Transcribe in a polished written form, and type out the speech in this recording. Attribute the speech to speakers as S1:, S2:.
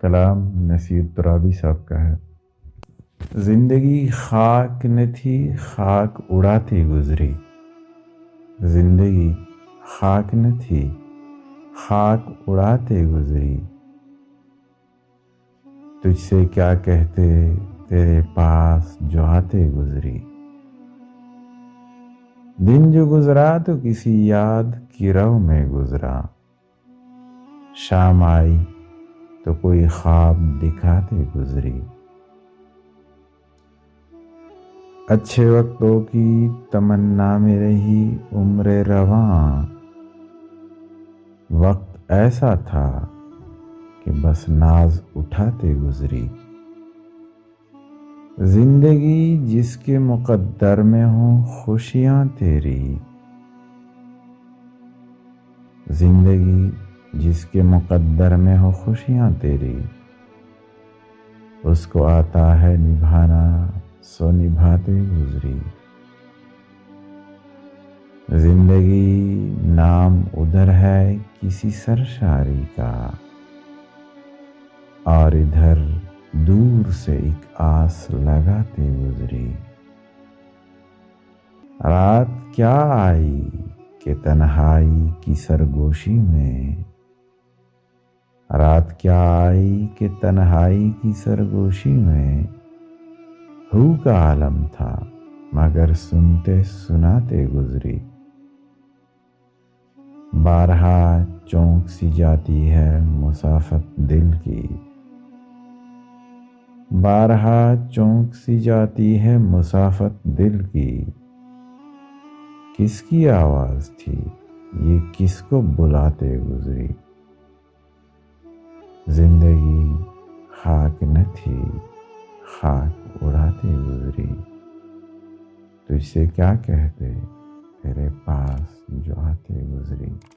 S1: کلام نصیر ترابی صاحب کا ہے۔ زندگی خاک نہ تھی، خاک اڑاتے گزری۔ زندگی خاک نہ تھی، خاک اڑاتے گزری۔ تجھ سے کیا کہتے تیرے پاس جو آتے گزری۔ دن جو گزرا تو کسی یاد کی رو میں گزرا۔ شام آئی تو کوئی خواب دکھاتے گزری۔ اچھے وقتوں کی تمنا میں رہی عمر رواں۔ وقت ایسا تھا کہ بس ناز اٹھاتے گزری۔ زندگی جس کے مقدر میں ہوں خوشیاں تیری۔ زندگی جس کے مقدر میں ہو خوشیاں تیری، اس کو آتا ہے نبھانا سو نبھاتے گزری۔ زندگی نام ادھر ہے کسی سرشاری کا، اور ادھر دور سے ایک آس لگاتے گزری۔ رات کیا آئی کہ تنہائی کی سرگوشی میں۔ رات کیا آئی کہ تنہائی کی سرگوشی میں، ہو کا عالم تھا مگر سنتے سناتے گزری۔ بارہا چونک سی جاتی ہے مسافت دل کی۔ بارہا چونک سی جاتی ہے مسافت دل کی۔ کس کی آواز تھی یہ کس کو بلاتے گزری۔ زندگی خاک نہ تھی، خاک اڑاتے گزری۔ تجھ سے کیا کہتے تیرے پاس جو آتے گزری۔